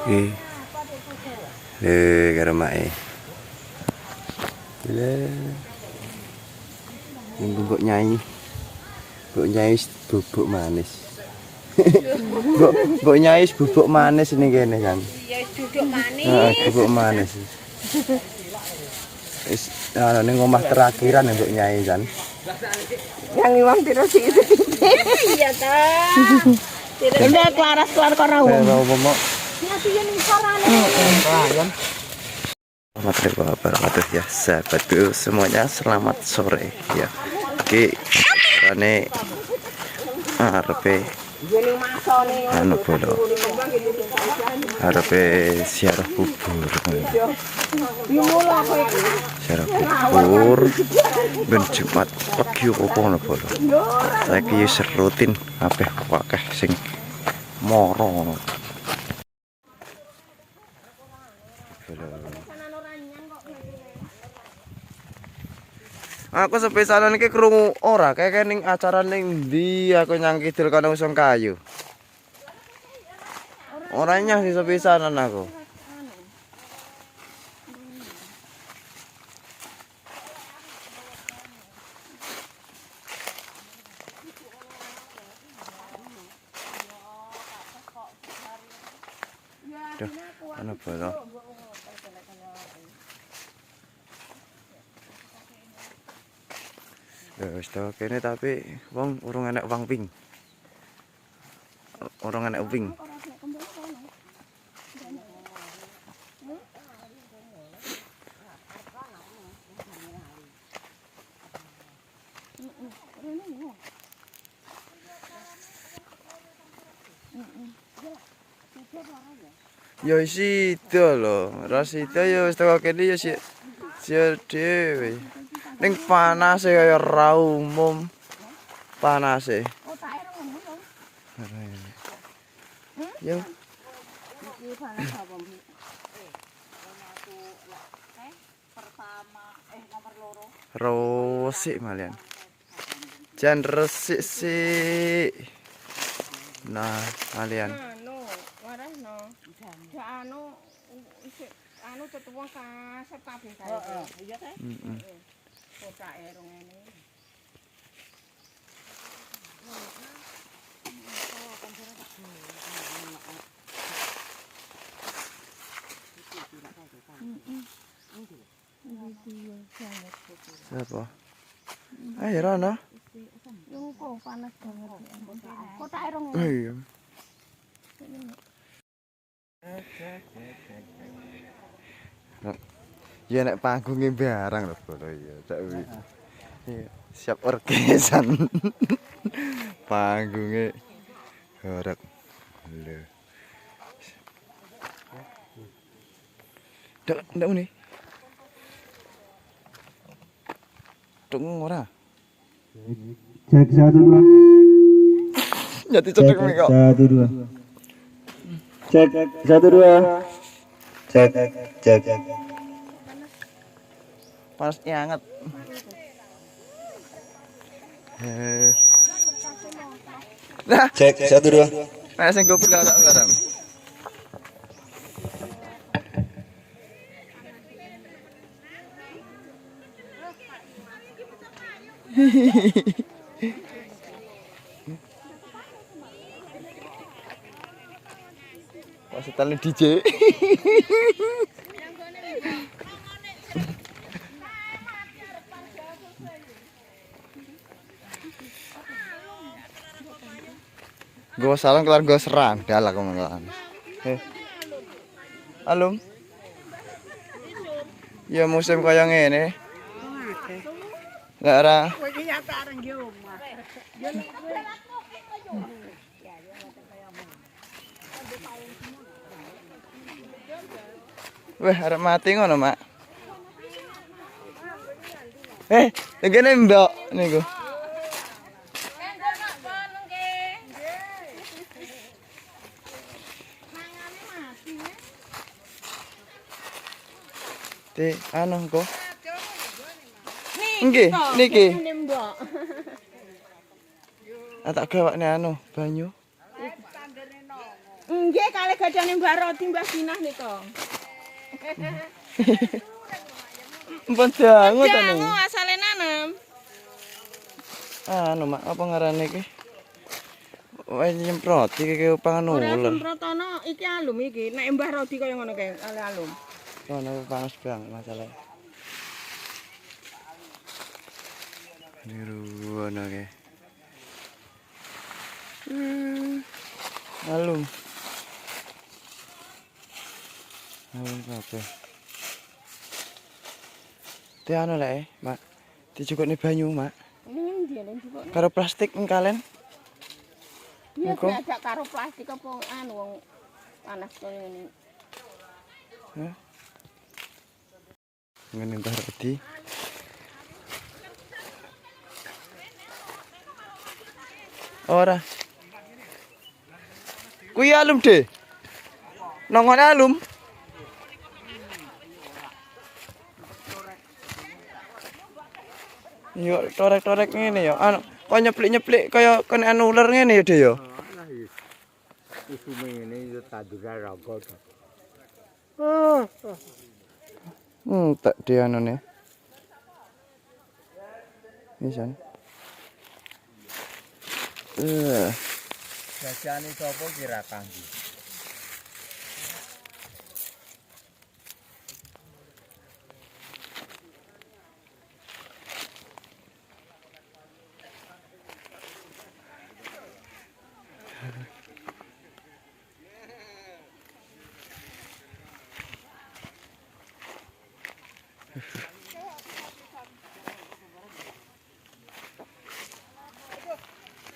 Oke. Karo mae. Ini mbok nyai. Mbok nyai bubuk manis. Mbok nyai bubuk manis ini kene kan. Ya duduk manis. Heeh, bubuk manis. Wis ana ning omah terakhiran mbok nyai kan. Yang iwang tiro sik. Iya ta. Udah kelar kono. Assalamualaikum warahmatullahi wabarakatuh ya sahabatku semuanya, selamat sore ya. Oke, rane arepe anu bolo arepe siarah bubur ben Jumat pagi opo ngono bolo. Saiki serutin kabeh akeh sing moro ngono. Aku sepisanan iki krungu ora kayak ning acara ning ndi aku nyang kidul kana usung kayu. Ora nyah sih sepisanan aku. Duh, ana bolo. Wis to kene tapi wong urung enek wong ping. Urung enek ping. Ya sida lho, ra sida ya wis teko kene ya sik dhewe. Ning panase kaya ra umum. Panase. Yo. Resik malian. Jan resik sik. Nah, malian. Anu, warahno. Ya anu tetuwung kasep kabeh kae. Heeh, iya kae. Heeh. Kotake rong ngene. Siapa? Ayo Rono. Yo kok panas banget. Kotake rong ngene. Iya. Ya nek panggunge barang lho bolo ya. Iya, siap orkesan. Panggunge horeg. Lho. Ndak ngene. Tung ora. Cek 1 2. Nyati cedek miko. 1 2. Cek 1 2. Cek. Panas anget. Nah, Cek 1 2. nah sing go belarang-belarang. Pas setelin DJ. Gue salam kelar gue serang, dalah kau ngelawan. Alum. Ya musim kaya ngene. Lah ora. Weh, arep mati ngono, Mak. Ngene mbok niku. Anu kok. Nggih, niki. Tak gawakne anu banyu. Nggih, kali gadane Mbak Roti Mbak Dinah nika. Mpun dangu to Jangu nih. asale nanem. Anu mak apa ngarane iki? Wis nyemprot iki pangan Ora ular. semprotono iki alum iki. Nek Mbah Rodi kaya ngono kae, ale alum. Ono panas banget masalah. Niru ono kae. Alum. Alum kabeh. Te anu lek, Mak. Dicukupne banyu, Mak. Ini dia ning juga. Karo plastik engkalen. Ya Engko? diajak karo plastik apa anu wong panas kaya ngene. Hah? Ngene Mbah Rodi. Ora. Kuwi alum, De. Nongone alum. Yo torek-torek ngene ya. Anu, kok nyeplik-nyeplik kaya kena anu ular ngene ya, De ya. Isume ngene yo tanduran raga. Tak di anune. Nisan. Jajane sapa kira kanggo?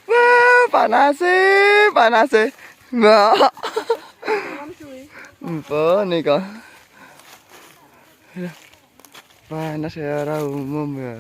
Wah, panas e. Mbak. Mpun nika. Panas ya ora umum ya.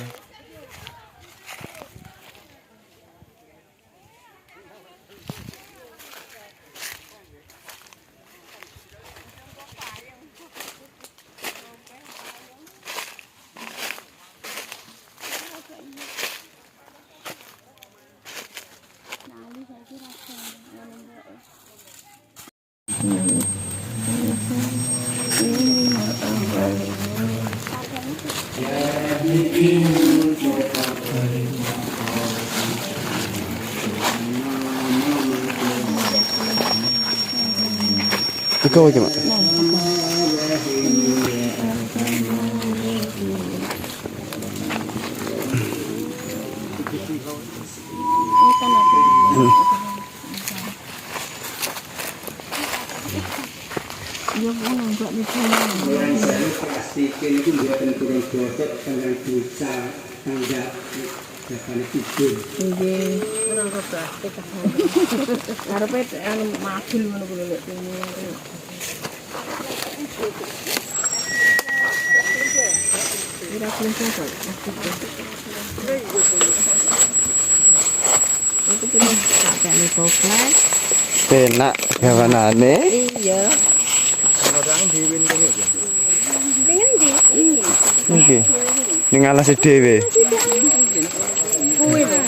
Ikaw aja, Mak. Plastik niku mboten kurang bocok tenggang busa tanggap jagane tidur. Nggih, ora kok plastik. Karepe anu magil ngono kuwi lek ini. Ora kuwi kok. Itu terus kakekne koplas. Penak gawanane. Iya. Orang diwin kene ya. Pengen ndi? Iki. Ning alas dhewe. Kuwi lho.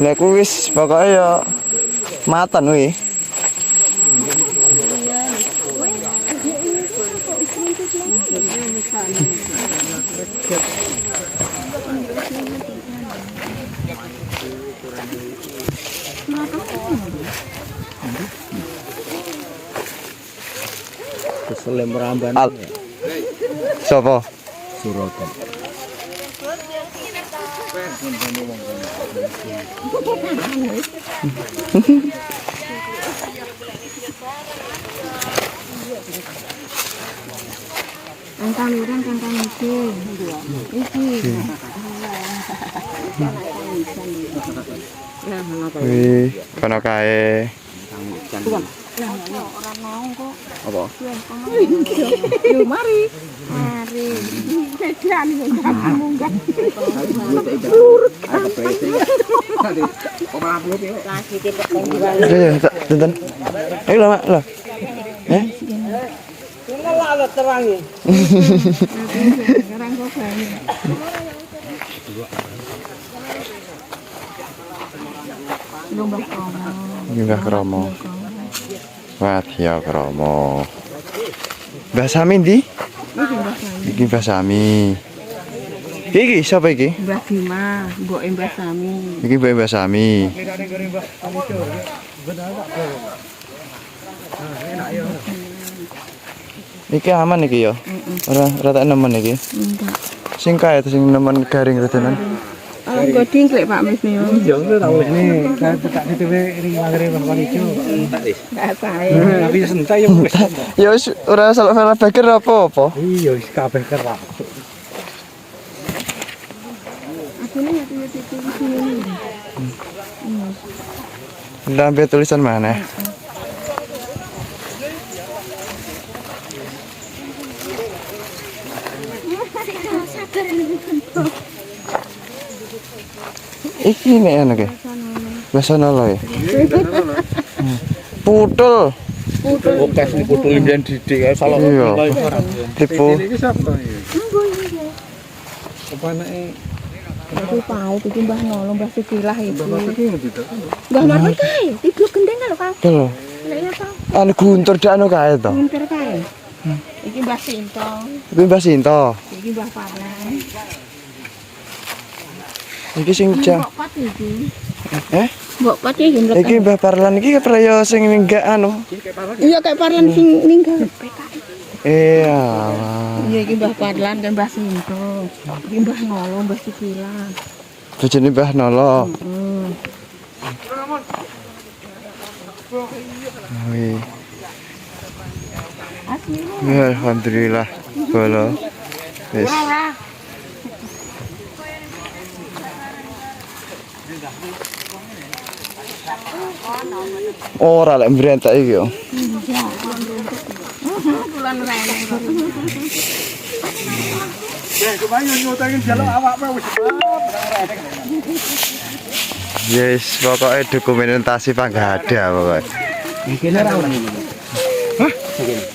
Lah kuwi wis pokoke ya maten kuwi. Kesel meramban. Sopo? Suragan. Kangkang iki. Iki. Wih, kono kae. Ora mau kok. Apa? Yo mari. Mari. Kejan munggah. Kasih dipotong diwali. Ya, tak tonton. Ayo lah, Mak, lah. Sekarang kok banyak. Lomba kromo. Nyunggah kromo. Wadya Krama. Mbah Sami ndi? Iki Mbah Sami. Iki sapa iki? Mbah Bima, mboke Mbah Sami. Iki Mbah Sami. Iki aman iki ya? Ora tak nemen iki. Enggak. Sing kae sing nemen garing tenan. Engko dingklek Pak Mis yo. Iya, itu tahu ini. Saya tak di TV ini mangere Bapak Ijo. Enggak sae. Tapi sentak ya wis. Ya wis ora salah bager apa-apa. Iya, wis kabeh kerak. Lambe tulisan mana? Iki nek ana ke. Bahasa nolo ya. Putul. Oh, tes ini putul impian didik salah. Iya. Tipu. Iki sapa iki? Apa anake? Aku tahu iki Mbah Nolo, Mbah Sikilah iki. Bapak iki ngendi to? Mbah Marta kae, ibu gendeng lho, Kang. Lho. Nek ya to, Anu guntur dak anu kae to. pinter kae. Iki Mbah Sinto, Kuwi Mbah Sinto. iki Mbah Parlan. Iki sing jam. Mbok Pat iki. Eh? Mbok Pat iki gendeng. Iki Mbah Parlan iki praya sing enggak anu. Iya kayak Parlan sing ninggal PKI. Iya. Iya iki Mbah Parlan kan Mbah Sinto. Iki Mbah Nolo, Mbah Sikilah. Bojone Mbah Nolo. Wih. Ya, alhamdulillah. Bolo. Wis. Ora lek mbrentak iki yo. Bulan rene. Ya, kebanyakan nyutangi jaluk awakmu wis. Yes, pokoknya dokumentasi panggada pokoknya. Mungkin ora ora. Hah?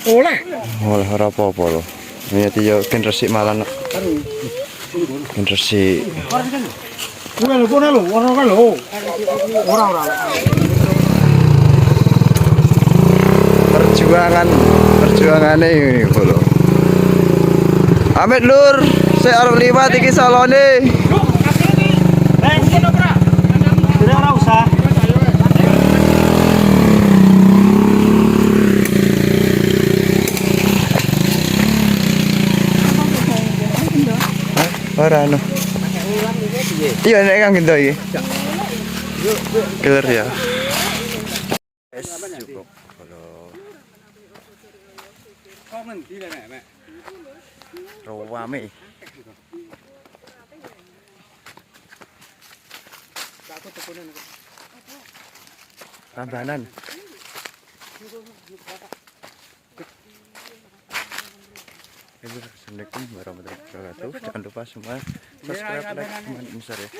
Oleh. Oleh ora apa-apa lho. Niat yo ben resik malah. Ben resik. Kono lho, ora kan lho. Ora. Perjuangane ini lho. Amit lur, sik arep liwat iki salone. Ora usah. Ora anu. Iya nek kang gendo iki. Keler ya. Cukup. Komen di nek. Rame. Tambahan. Assalamualaikum warahmatullahi wabarakatuh. Jangan lupa semua subscribe, like, comment, share ya.